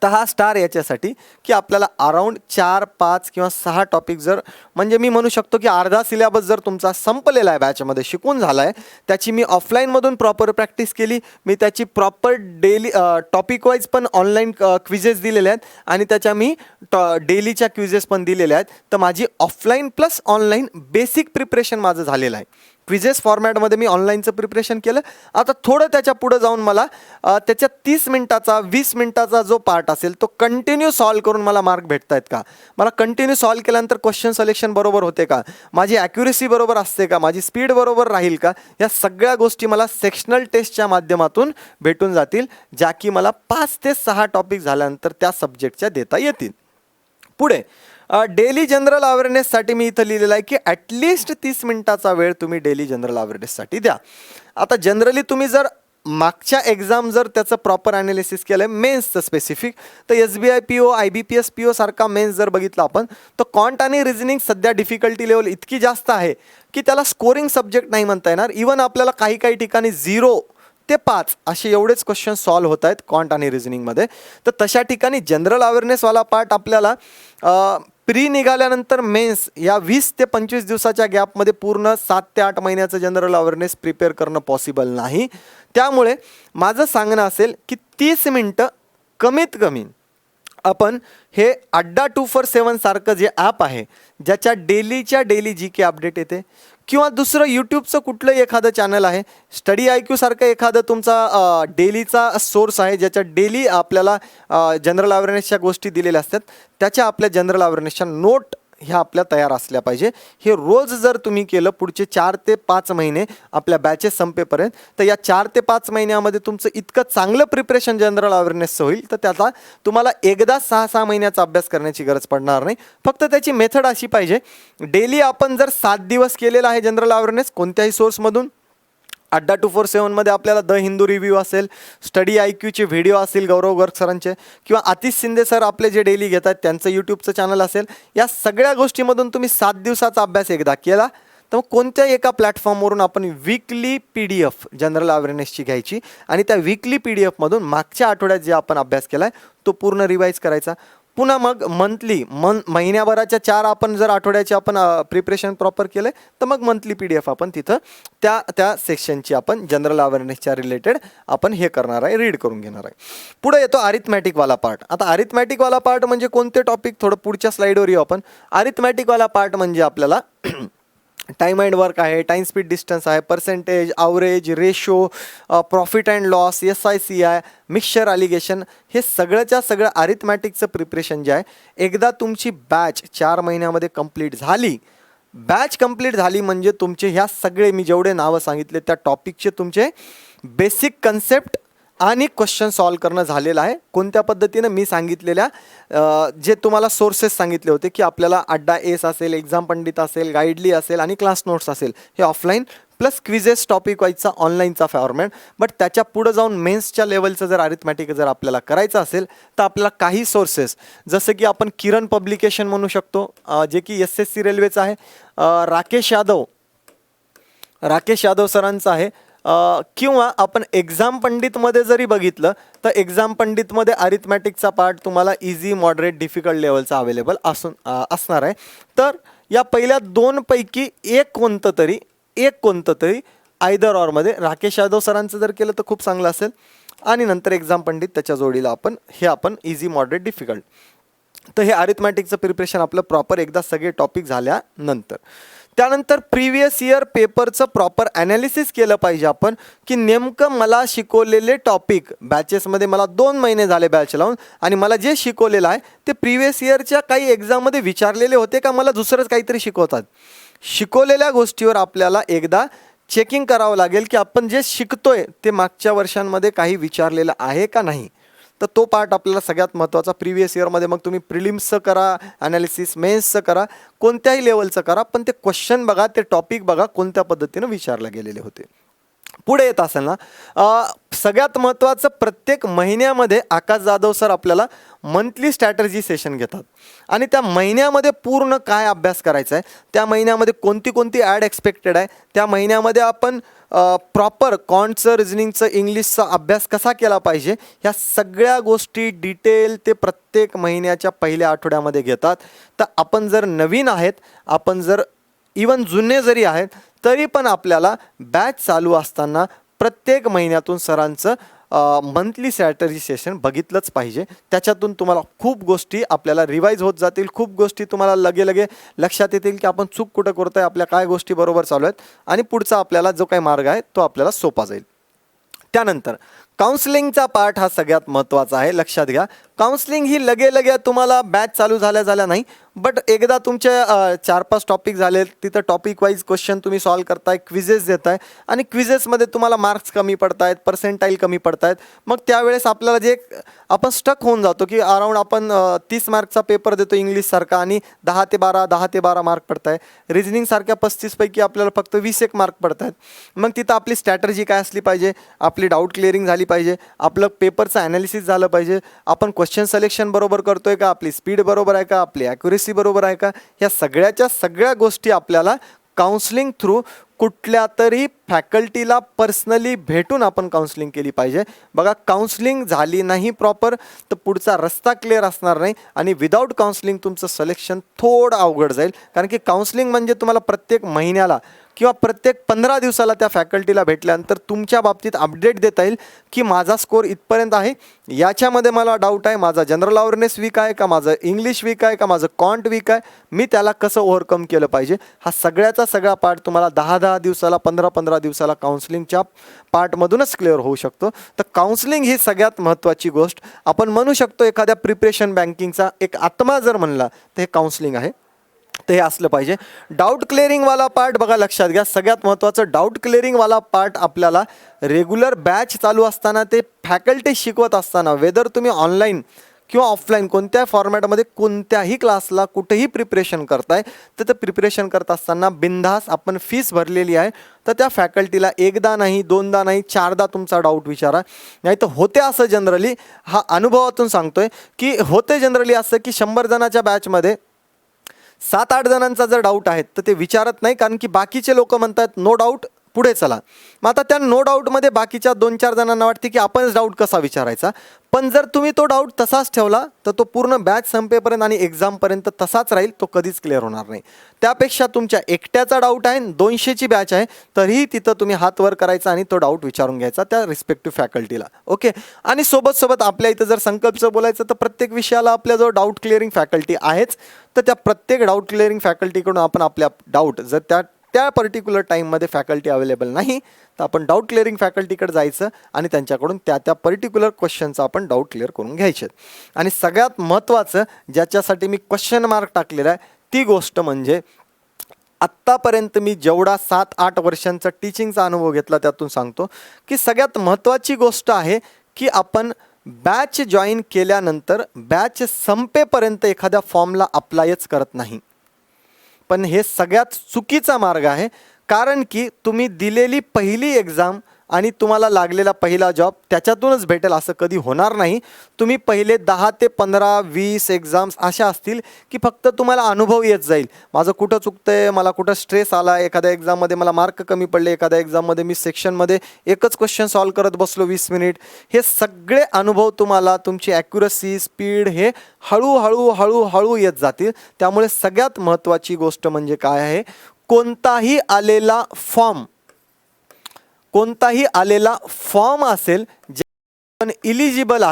तर हा स्टार याच्यासाठी की आपल्याला अराऊंड 4, 5 किंवा 6 टॉपिक, जर म्हणजे मी म्हणू शकतो की अर्धा सिलेबस जर तुमचा संपलेला आहे, बॅचमध्ये शिकून झाला आहे, त्याची मी ऑफलाईनमधून प्रॉपर प्रॅक्टिस केली, मी त्याची प्रॉपर डेली टॉपिक वाईज पण ऑनलाईन क्विजेस दिलेले आहेत आणि त्याच्या मी डेलीच्या क्विजेस पण दिलेल्या आहेत. तर माझी offline plus online basic preparation माझं झालेलं आहे. क्विजेस फॉर्मॅटमध्ये मी ऑनलाईनचं प्रिपरेशन केलं. आता थोडं त्याच्या पुढं जाऊन मला त्याच्या 30 मिनिटाचा 20 मिनिटाचा जो पार्ट असेल तो कंटिन्यू सॉल्व करून मला मार्क भेटत आहेत का? मला कंटिन्यू सॉल्व केल्यानंतर क्वेश्चन सिलेक्शन बरोबर होते का? माझी ॲक्युरेसी बरोबर असते का? माझी स्पीड बरोबर राहील का? या सगळ्या गोष्टी मला सेक्शनल टेस्टच्या माध्यमातून भेटून जातील, ज्या की मला 5 ते 6 टॉपिक झाल्यानंतर त्या सब्जेक्टच्या देता येतील. पुढे डेली जनरल अवेअरनेससाठी मी इथं लिहिलेलं आहे की ॲटलिस्ट 30 मिनिटाचा वेळ तुम्ही डेली जनरल अवेअरनेससाठी द्या. आता जनरली तुम्ही जर मागच्या एक्झाम जर त्याचं प्रॉपर ॲनालिसिस केलं आहे मेन्सचं स्पेसिफिक, तर SBI PO, IBPS PO सारखा मेन्स जर बघितला आपण, तर क्वांट आणि रिझनिंग सध्या डिफिकल्टी लेवल इतकी जास्त आहे की त्याला स्कोरिंग सब्जेक्ट नाही म्हणता येणार. इवन आपल्याला काही काही ठिकाणी 0 ते 5 असे एवढेच क्वेश्चन सॉल्व होत आहेत क्वांट आणि रिझनिंगमध्ये. तर तशा ठिकाणी जनरल अवेअरनेसवाला पार्ट आपल्याला प्री निघाल्यानंतर मेन्स या 20 ते 25 दिवसाच्या गॅपमध्ये पूर्ण 7 ते 8 महिन्याचं जनरल अवेअरनेस प्रिपेअर करणं पॉसिबल नाही. त्यामुळे माझं सांगणं असेल की 30 मिनटं कमीत कमी आपण हे Adda247 सारखं जे ॲप आहे, ज्याच्या डेलीच्या डेली जी के अपडेट येते, किंवा दुसरं यूट्यूबचं कुठलंही एखादं चॅनल आहे, स्टडी IQ सारखं एखादं तुमचा डेलीचा सोर्स आहे, ज्याच्या डेली आपल्याला जनरल अवेअरनेसच्या गोष्टी दिलेल्या असतात, त्याच्या आपल्या जनरल अवेअरनेसच्या नोट ह्या आपल्या तयार असल्या पाहिजे. हे रोज जर तुम्ही केलं पुढचे 4 ते 5 महिने आपल्या बॅचेस संपेपर्यंत, तर या 4 ते 5 महिन्यामध्ये तुमचं इतकं चांगलं प्रिपरेशन जनरल अवेअरनेसचं होईल, तर त्याचा तुम्हाला एकदा 6-6 महिन्याचा अभ्यास करण्याची गरज पडणार नाही. फक्त त्याची मेथड अशी पाहिजे, डेली आपण जर 7 दिवस केलेला आहे जनरल अवेअरनेस कोणत्याही सोर्समधून, Adda247 मध्ये आपल्याला द हिंदू रिव्ह्यू असेल, स्टडी IQचे व्हिडिओ असतील गौरव गर्ग सरांचे, किंवा आतिश शिंदे सर आपले जे डेली घेतात त्यांचं यूट्यूबचं चॅनल असेल, या सगळ्या गोष्टीमधून तुम्ही 7 दिवसाचा अभ्यास एकदा केला, तर मग कोणत्याही एका प्लॅटफॉर्मवरून आपण वीकली PDF जनरल अवेअरनेसची घ्यायची आणि त्या वीकली PDFमधून मागच्या आठवड्यात जे आपण अभ्यास केला आहे तो पूर्ण रिवाईज करायचा. पुन्हा मग मंथली महिन्याभराच्या 4 आपण जर आठवड्याचे आपण प्रिपरेशन प्रॉपर केलं तर मग मंथली PDF आपण तिथं त्या सेक्शनची आपण जनरल अवेअरनेसच्या रिलेटेड आपण हे करणार आहे, रीड करून घेणार आहे. पुढे येतो अरिथमॅटिकवाला पार्ट. आता अरिथमॅटिकवाला पार्ट म्हणजे कोणते टॉपिक, थोडं पुढच्या स्लाईडवर येऊ आपण. अरिथमॅटिकवाला पार्ट म्हणजे आपल्याला टाईम अँड वर्क आहे, टाईम स्पीड डिस्टन्स आहे, percentage, average, ratio, profit and loss, SICI, mixture alligation, हे सगळंच्या सगळं अरिथमॅटिकचं प्रिपरेशन जे आहे, एकदा तुमची बॅच 4 महिन्यामध्ये कंप्लीट झाली, बॅच कंप्लीट झाली म्हणजे तुमचे ह्या सगळे मी जेवढे नावं सांगितले त्या टॉपिकचे तुमचे बेसिक कन्सेप्ट आणि क्वेश्चन सॉल्व करणं झालेलं आहे. कोणत्या पद्धतीनं मी सांगितलेल्या जे तुम्हाला सोर्सेस सांगितले होते की आपल्याला अड्डा एस असेल, एक्झाम पंडित असेल, गाईडली असेल आणि क्लास नोट्स असेल, हे ऑफलाईन प्लस क्विजेस टॉपिक वाईजचा ऑनलाईनचा फॉर्मॅट. बट त्याच्या पुढं जाऊन मेन्सच्या लेवलचं जर अरिथमॅटिक जर आपल्याला करायचं असेल तर आपल्याला काही सोर्सेस जसं की आपण किरण पब्लिकेशन म्हणू शकतो, जे की SSC रेल्वेचं आहे, राकेश यादव सरांचं आहे, किंवा आपण एक्झाम पंडितमध्ये जरी बघितलं तर एक्झाम पंडितमध्ये अरिथमॅटिकचा पार्ट तुम्हाला इझी, मॉडरेट, डिफिकल्ट लेवलचा अवेलेबल असणार आहे. तर या पहिल्या 2 पैकी एक कोणतं तरी आयदर ऑरमध्ये राकेश यादव सरांचं जर केलं तर खूप चांगलं असेल, आणि नंतर एक्झाम पंडित त्याच्या जोडीला आपण इझी, मॉडरेट, डिफिकल्ट. तर हे अरिथमॅटिकचं प्रिपरेशन आपलं प्रॉपर एकदा सगळे टॉपिक झाल्यानंतर, त्यानंतर प्रिव्हियस इयर पेपरचं प्रॉपर ॲनालिसिस केलं पाहिजे आपण, की नेमकं मला शिकवलेले टॉपिक बॅचेसमध्ये मला 2 महिने झाले बॅच लावून, आणि मला जे शिकवलेलं आहे ते प्रिव्हियस इयरच्या काही एक्झाममध्ये विचारलेले होते का मला दुसरंच काहीतरी शिकवतात. शिकवलेल्या गोष्टीवर आपल्याला एकदा चेकिंग करावं लागेल की आपण जे शिकतोय ते मागच्या वर्षांमध्ये काही विचारलेलं आहे का नाही. तर तो पार्ट आपल्याला सगळ्यात महत्त्वाचा प्रिव्हियस इयरमध्ये, मग तुम्ही प्रिलिम्सचं करा ॲनालिसिस, मेन्सचं करा, कोणत्याही लेवलचं करा, पण ते क्वेश्चन बघा, ते टॉपिक बघा कोणत्या पद्धतीनं विचारले गेलेले होते. पुढे येत असेल ना, सगळ्यात महत्त्वाचं, प्रत्येक महिन्यामध्ये आकाश जाधव सर आपल्याला मंथली स्ट्रॅटर्जी सेशन घेतात, आणि त्या महिन्यामध्ये पूर्ण काय अभ्यास करायचा आहे, त्या महिन्यामध्ये कोणती ॲड एक्सपेक्टेड आहे, त्या महिन्यामध्ये आपण प्रॉपर कॉन्टचं, रिझनिंगचं, इंग्लिशचा अभ्यास कसा केला पाहिजे, ह्या सगळ्या गोष्टी डिटेल ते प्रत्येक महिन्याच्या पहिल्या आठवड्यामध्ये घेतात. तर आपण जर नवीन आहेत, आपण जर इवन जुने जरी आहेत, तरी पण आपल्याला बॅच चालू असताना प्रत्येक महिन्यातून सरांचं मंथली स्ट्रॅटर्जी सेशन बघितलंच पाहिजे. त्याच्यातून तुम्हाला खूप गोष्टी आपल्याला रिवाईज होत जातील, खूप गोष्टी तुम्हाला लगे लक्षात येतील की आपण चूक कुठं करतोय, आपल्या काय गोष्टी बरोबर चालू आहेत, आणि पुढचा आपल्याला जो काही मार्ग आहे तो आपल्याला सोपा जाईल. त्यानंतर काउन्सिलिंगचा पार्ट हा सगळ्यात महत्त्वाचा आहे, लक्षात घ्या. काउन्सिलिंग ही लगे तुम्हाला बॅच चालू झाल्या नाही, बट एकदा तुमचे 4-5 टॉपिक झाले, तिथं टॉपिक वाईज क्वेश्चन तुम्ही सॉल्व करताय, क्विजेस देताय, आणि क्विजेसमध्ये तुम्हाला मार्क्स कमी पडत आहेत, पर्सेंटाईल कमी पडत आहेत, मग त्यावेळेस आपल्याला जे आपण स्टक होऊन जातो की अराऊंड आपण 30 मार्कचा पेपर देतो इंग्लिशसारखा, आणि 10 ते 12 मार्क पडत आहे. रिझनिंगसारख्या 35 पैकी आपल्याला फक्त 20 मार्क पडत आहेत. मग तिथं आपली स्ट्रॅटर्जी काय असली पाहिजे, आपली डाऊट क्लिअरिंग झाली पाहिजे, आपलं पेपरचं ॲनालिसिस झालं पाहिजे, आपण क्वेश्चन सिलेक्शन बरोबर करतोय का, आपली स्पीड बरोबर आहे का, आपली ॲक्युरेसी बरोबर आहे का, ह्या सगळ्या गोष्टी आपल्याला काउन्सिलिंग थ्रू कुठल्या तरी फॅकल्टीला पर्सनली भेटून आपण काउन्सिलिंग केली पाहिजे. बघा, काउन्सिलिंग झाली नाही प्रॉपर तर पुढचा रस्ता क्लिअर असणार नाही, आणि विदाऊट काउन्सिलिंग तुमचं सिलेक्शन थोडं अवघड जाईल. कारण की काउन्सिलिंग म्हणजे तुम्हाला प्रत्येक महिन्याला किंवा प्रत्येक 15 दिवसाला त्या फॅकल्टीला भेटल्यानंतर तुमच्या बाबतीत अपडेट देता येईल की माझा स्कोर इथपर्यंत आहे, याच्यामध्ये मला डाऊट आहे, माझा जनरल अवेअरनेस वीक आहे का, माझं इंग्लिश वीक आहे का, माझं कॉन्ट वीक आहे, मी त्याला कसं ओव्हरकम केलं पाहिजे, हा सगळ्याचा सगळा पार्ट तुम्हाला 10-10 दिवसाला 15-15 दिवसाला काउन्सिलिंगच्या पार्टमधूनच क्लिअर होऊ शकतो. तर काउन्सिलिंग ही सगळ्यात महत्त्वाची गोष्ट आपण म्हणू शकतो. एखाद्या प्रिपरेशन बँकिंगचा एक आत्मा जर म्हणला तर हे काउन्सिलिंग आहे, ते हे असलं पाहिजे. डाऊट क्लिअरिंगवाला पार्ट बघा, लक्षात घ्या, सगळ्यात महत्त्वाचं डाऊट क्लिअरिंगवाला पार्ट आपल्याला रेग्युलर बॅच चालू असताना ते फॅकल्टी शिकवत असताना, वेदर तुम्ही ऑनलाईन किंवा ऑफलाईन कोणत्या फॉर्मॅटमध्ये कोणत्याही क्लासला कुठेही प्रिपरेशन करताय, तर ते प्रिपरेशन करत असताना बिनधास्त आपण फीस भरलेली आहे तर त्या फॅकल्टीला एकदा नाही, दोनदा नाही, 4दा तुमचा डाऊट विचारा. नाही तर होते असं जनरली, हा अनुभवातून सांगतोय की होते जनरली असं की 100 जणाच्या बॅचमध्ये 7-8 जणांचा जर डाऊट आहे तर ते विचारत नाही, कारण की बाकीचे लोक म्हणतात नो डाऊट पुढे चला. मग आता त्या नो डाऊटमध्ये बाकीच्या 2-4 जणांना वाटते की आपणच डाऊट कसा विचारायचा. पण जर तुम्ही तो डाऊट तसाच ठेवला तर तो पूर्ण बॅच संपेपर्यंत आणि एक्झामपर्यंत तसाच राहील, तो कधीच क्लिअर होणार नाही. त्यापेक्षा तुमच्या एकट्याचा डाऊट आहे, 200ची बॅच आहे, तरीही तिथं तुम्ही हात वर करायचा आणि तो डाऊट विचारून घ्यायचा त्या रिस्पेक्टिव्ह फॅकल्टीला. ओके. आणि सोबत आपल्या इथं जर संकल्पचं बोलायचं तर प्रत्येक विषयाला आपल्याजवळ डाऊट क्लिअरिंग फॅकल्टी आहेच. तर त्या प्रत्येक डाऊट क्लिअरिंग फॅकल्टीकडून आपण आपल्या डाऊट, जर त्या पर्टिक्युलर टाईममध्ये फॅकल्टी अवेलेबल नाही तर आपण डाऊट क्लिअरिंग फॅकल्टीकडे जायचं आणि त्यांच्याकडून त्या पर्टिक्युलर क्वेश्चनचा आपण डाऊट क्लिअर करून घ्यायचे. आणि सगळ्यात महत्त्वाचं ज्याच्यासाठी मी क्वेश्चन मार्क टाकलेला आहे ती गोष्ट म्हणजे, आत्तापर्यंत मी जेवढा 7-8 वर्षांचा टीचिंगचा अनुभव घेतला त्यातून सांगतो की सगळ्यात महत्त्वाची गोष्ट आहे की आपण बॅच जॉईन केल्यानंतर बॅच संपेपर्यंत एखाद्या फॉर्मला अप्लायच करत नाही. पण हे सगळ्यात चुकीचा मार्ग आहे, कारण की तुम्ही दिलेली पहिली एक्झाम आणि तुम्हाला लागलेला पहिला जॉब त्याच्यातूनच भेटेल असं कधी होणार नाही. तुम्ही पहिले 10 ते 15, 20 एक्झाम्स अशा असतील की फक्त तुम्हाला अनुभव येत जाईल, माझं कुठं चुकतंय, मला कुठं स्ट्रेस आला, एखाद्या एक्झाममध्ये मला मार्क कमी पडले, एखाद्या एक्झाममध्ये मी सेक्शनमध्ये एकच क्वेश्चन सॉल्व करत बसलो 20 मिनिट. हे सगळे अनुभव तुम्हाला, तुमची ॲक्युरसी, स्पीड हे हळूहळू येत जातील. त्यामुळे सगळ्यात महत्त्वाची गोष्ट म्हणजे काय आहे, कोणताही आलेला फॉर्म असेल जे पण इलिजिबल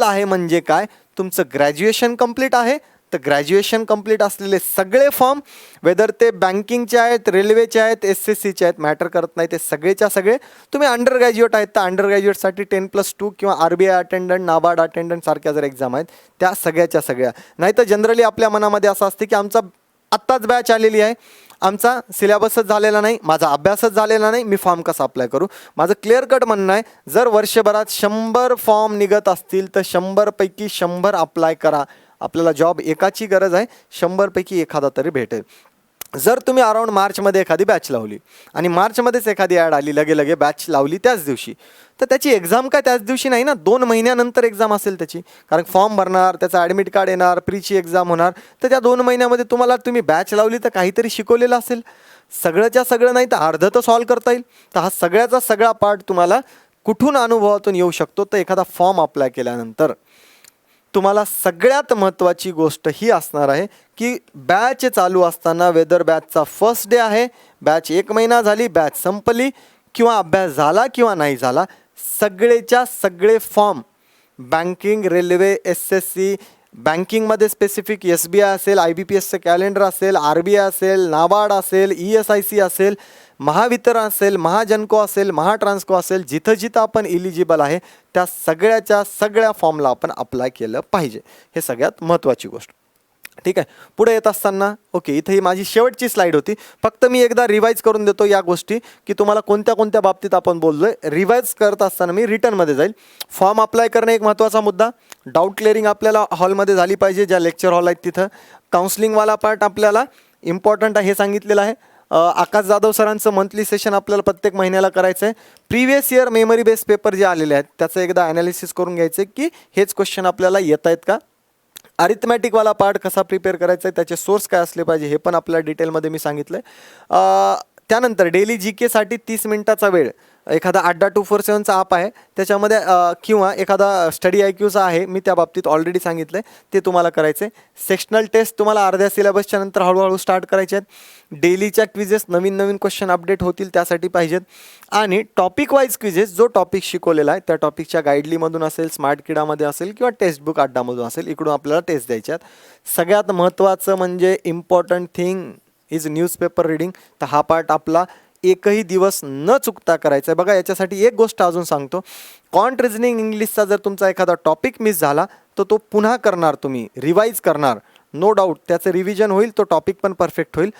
आहे म्हणजे काय, तुमचं ग्रॅज्युएशन कंप्लीट आहे तर ग्रॅज्युएशन कंप्लीट असलेले सगळे फॉर्म, वेदर ते बँकिंगचे आहेत, रेल्वेचे आहेत, SSCचे आहेत, मॅटर करत नाही, ते सगळेच्या सगळे. तुम्ही अंडर ग्रॅज्युएट आहेत तर अंडर ग्रॅज्युएटसाठी 10+2 किंवा RBI अटेंडंट, नाबार्ड अटेंडंट सारख्या जर एक्झाम आहेत त्या सगळ्याच्या सगळ्या. नाही तर जनरली आपल्या मनामध्ये असं असते की आमचा आत्ताच बॅच आलेली आहे, आमचा सिलेबसच झालेला नाही, माझा अभ्यासच झालेला नाही, मी फॉर्म कसा अप्लाय करू. माझं क्लिअर कट म्हणणं आहे, जर वर्षभरात 100 फॉर्म निघत असतील तर 100 पैकी 100 अप्लाय करा. आपल्याला जॉब एकाची गरज आहे, 100 पैकी एखादा तरी भेटेल. जर तुम्ही अराउंड मार्चमध्ये एखादी बॅच लावली आणि मार्चमध्येच एखादी ॲड आली, लगे बॅच लावली त्याच दिवशी, तर त्याची एक्झाम काय त्याच दिवशी नाही ना, 2 महिन्यानंतर एक्झाम असेल त्याची. कारण फॉर्म भरणार, त्याचं ॲडमिट कार्ड येणार, प्रीची एक्झाम होणार, तर त्या 2 महिन्यामध्ये तुम्ही बॅच लावली तर काहीतरी शिकवलेलं असेल. सगळंच्या सगळं नाही तर अर्धं तर सॉल्व करता येईल. तर हा सगळ्याचा सगळा पार्ट तुम्हाला कुठून अनुभवातून येऊ शकतो, तर एखादा फॉर्म अप्लाय केल्यानंतर. तुम्हाला सगळ्यात महत्त्वाची गोष्ट ही असणार आहे की बॅच चालू असताना, वेदर बॅचचा फर्स्ट डे आहे, बॅच 1 महिना झाली, बॅच संपली किंवा अभ्यास झाला किंवा नाही झाला, सगळेच्या सगळे फॉर्म, बँकिंग, रेल्वे, SSC, बँकिंगमध्ये स्पेसिफिक SBI असेल, IBPSचं कॅलेंडर असेल, RBI असेल, नाबार्ड असेल, ESIC असेल, महावितरण असेल, महाजनको असेल, महाट्रान्सको असेल, जिथं आपण इलिजिबल आहे त्या सगळ्याच्या सगळ्या फॉर्मला आपण अप्लाय केलं पाहिजे. हे सगळ्यात महत्त्वाची गोष्ट. ठीक आहे. पुढे येत असताना इथं ही माझी शेवटची स्लाईड होती. फक्त मी एकदा रिवाईज करून देतो या गोष्टी की तुम्हाला कोणत्या बाबतीत आपण बोललोय. रिवाईज करत असताना मी रिटर्नमध्ये जाईल. फॉर्म अप्लाय करणे एक महत्त्वाचा मुद्दा. डाऊट क्लिअरिंग आपल्याला हॉलमध्ये झाली पाहिजे, ज्या लेक्चर हॉल आहेत तिथं. काउन्सिलिंगवाला पार्ट आपल्याला इम्पॉर्टंट आहे हे सांगितलेलं आहे. आकाश जाधव सरांचं मंथली सेशन आपल्याला प्रत्येक महिन्याला करायचं आहे. Previous year memory based paper जे आलेले आहेत त्याचं एकदा ॲनालिसिस करून घ्यायचं आहे की हेच क्वेश्चन आपल्याला येत आहेत का. अरिथमॅटिकवाला पार्ट कसा प्रिपेअर करायचा आहे, त्याचे सोर्स काय असले पाहिजे हे पण आपल्याला डिटेलमध्ये मी सांगितलं आहे. त्यानंतर डेली जी केसाठी 30 मिनिटाचा वेळ, एखादा अड्डा 247चा ॲप आहे त्याच्यामध्ये किंवा एखादा स्टडी IQचा आहे, मी त्या बाबतीत ऑलरेडी सांगितलं आहे, ते तुम्हाला करायचं आहे. सेक्शनल टेस्ट तुम्हाला अर्ध्या सिलेबसच्या नंतर हळूहळू स्टार्ट करायचे आहेत. डेलीच्या क्विजेस नवीन नवीन क्वेश्चन अपडेट होतील त्यासाठी पाहिजेत. आणि टॉपिक वाईज क्विजेस, जो टॉपिक शिकवलेला आहे त्या टॉपिकच्या गाईडलीमधून असेल, स्मार्ट किडामध्ये असेल किंवा टेक्स्टबुक अड्डामधून असेल, इकडून आपल्याला टेस्ट द्यायच्या आहेत. सगळ्यात महत्त्वाचं म्हणजे important thing is newspaper reading. तर हा पार्ट आपला एकही दिवस न चुकता करायचा आहे. बघा, याच्यासाठी एक गोष्ट अजून सांगतो, कॉन्ट रिझनिंग इंग्लिशचा जर तुमचा एखादा टॉपिक मिस झाला तर तो पुन्हा करणार, तुम्ही रिवाईज करणार, नो डाऊट त्याचं रिव्हिजन होईल, तो टॉपिक पण परफेक्ट होईल.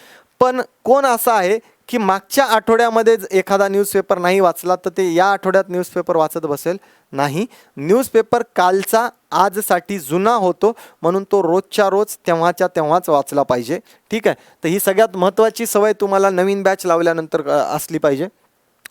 पण कोण असं आहे की मागच्या आठवड्यामध्येच एखादा न्यूजपेपर नाही वाचला तर ते या आठवड्यात न्यूजपेपर वाचत बसेल? नाही. न्यूजपेपर कालचा आजसाठी जुना होतो, म्हणून तो रोजच्या रोज तेव्हाच्या तेव्हाच वाचला पाहिजे. ठीक आहे. तर ही सगळ्यात महत्त्वाची सवय तुम्हाला नवीन बॅच लावल्यानंतर असली पाहिजे.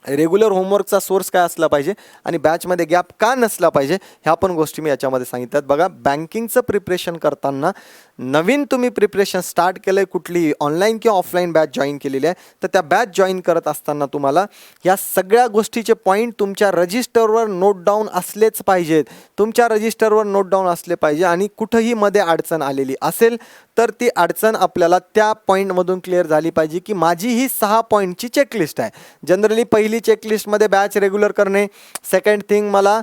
रेग्युलर होमवर्कचा सोर्स काय असला पाहिजे आणि बॅचमध्ये गॅप का नसला पाहिजे, ह्या पण गोष्टी मी याच्यामध्ये सांगितल्यात. बघा, बँकिंगचं प्रिपरेशन करताना नवीन तुम्ही प्रिपरेशन स्टार्ट केलं आहे, कुठली ऑनलाईन किंवा ऑफलाईन बॅच जॉईन केलेली आहे, तर त्या बॅच जॉईन करत असताना तुम्हाला या सगळ्या गोष्टीचे पॉईंट तुमच्या रजिस्टरवर नोट डाऊन असलेच पाहिजेत. तुमच्या रजिस्टरवर नोट डाऊन असले पाहिजे. आणि कुठंही मध्ये अडचण आलेली असेल तर ती अडचण आपल्याला त्या पॉईंटमधून क्लिअर झाली पाहिजे की माझी ही 6 पॉईंटची चेकलिस्ट आहे. जनरली पहिली चेकलिस्टमध्ये बॅच रेग्युलर करणे, सेकंड थिंग मला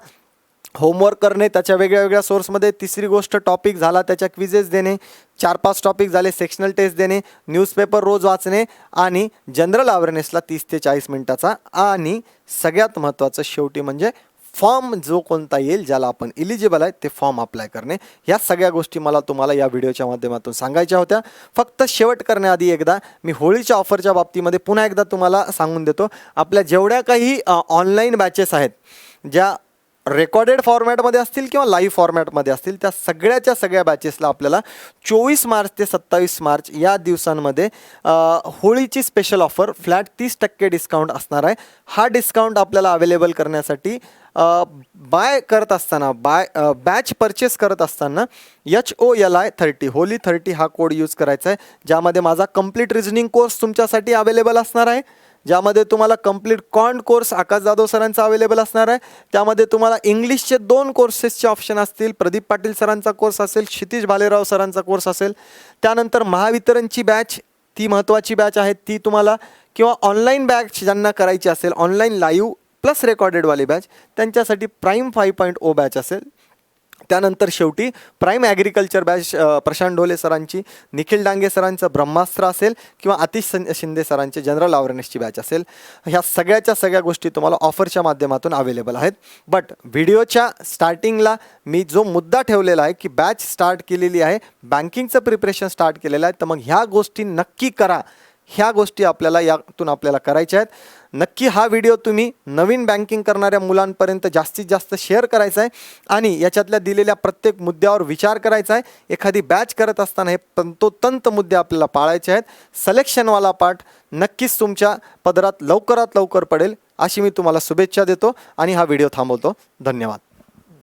होमवर्क करणे त्याच्या वेगळ्या वेगळ्या सोर्समध्ये, तिसरी गोष्ट टॉपिक झाला त्याच्या क्विजेस देणे, 4-5 टॉपिक झाले सेक्शनल टेस्ट देणे, न्यूजपेपर रोज वाचणे आणि जनरल अवेअरनेसला 30 ते 40 मिनिटाचा, आणि सगळ्यात महत्त्वाचं शेवटी म्हणजे फॉर्म जो कोणता येईल ज्याला आपण इलिजिबल आहे ते फॉर्म अप्लाय करणे. ह्या सगळ्या गोष्टी मला तुम्हाला या व्हिडिओच्या माध्यमातून सांगायच्या होत्या. फक्त शेवट करण्याआधी एकदा मी होळीच्या ऑफरच्या बाबतीमध्ये पुन्हा एकदा तुम्हाला सांगून देतो, आपल्या जेवढ्या काही ऑनलाईन बॅचेस आहेत ज्या रेकॉर्डेड फॉर्मॅटमध्ये असतील किंवा लाईव्ह फॉर्मॅटमध्ये असतील, त्या सगळ्या बॅचेसला आपल्याला 24 मार्च ते 27 मार्च या दिवसांमध्ये होळीची स्पेशल ऑफर फ्लॅट 30% डिस्काउंट असणार आहे. हा डिस्काउंट आपल्याला अवेलेबल करण्यासाठी बॅच परचेस करत असताना HOLI 30 होली 30 हा कोड यूज करायचा आहे, ज्यामध्ये माझा कंप्लीट रिझनिंग कोर्स तुमच्यासाठी अवेलेबल असणार आहे, ज्यामध्ये तुम्हाला कंप्लीट कॉन्ट कोर्स आकाश जाधव सरांचा अवेलेबल असणार आहे, त्यामध्ये तुम्हाला इंग्लिशचे 2 कोर्सेसचे ऑप्शन असतील, प्रदीप पाटील सरांचा कोर्स असेल, क्षितिज भालेराव सरांचा कोर्स असेल, त्यानंतर महावितरणची बॅच, ती महत्त्वाची बॅच आहे ती तुम्हाला, किंवा ऑनलाईन बॅच ज्यांना करायची असेल, ऑनलाईन लाईव्ह प्लस रेकॉर्डेडवाली बॅच, त्यांच्यासाठी प्राईम 5.0 बॅच असेल. त्यानंतर शेवटी prime agriculture batch Prashant Dhole सरांची, निखिल डांगे सरांचं ब्रह्मास्त्र असेल किंवा आतिश शिंदे सरांचे जनरल अवेअरनेसची बॅच असेल. ह्या सगळ्या गोष्टी तुम्हाला ऑफरच्या माध्यमातून अवेलेबल आहेत. बट व्हिडिओच्या स्टार्टिंगला मी जो मुद्दा ठेवलेला आहे की बॅच स्टार्ट केलेली आहे, बँकिंगचं प्रिपरेशन स्टार्ट केलेलं आहे, तर मग ह्या गोष्टी नक्की करा. ह्या गोष्टी आपल्याला करायच्या आहेत. नक्की हा व्हिडिओ तुम्ही नवीन बँकिंग करणाऱ्या मुलांपर्यंत जास्तीत जास्त शेअर करायचा आहे आणि याच्यातल्या दिलेल्या प्रत्येक मुद्द्यावर विचार करायचा आहे. एखादी बॅच करत असताना हे तंतोतंत मुद्दे आपल्याला पाळायचे आहेत. सिलेक्शनवाला पार्ट नक्कीच तुमच्या पदरात लवकरात लवकर पडेल अशी मी तुम्हाला शुभेच्छा देतो आणि हा व्हिडिओ थांबवतो. धन्यवाद.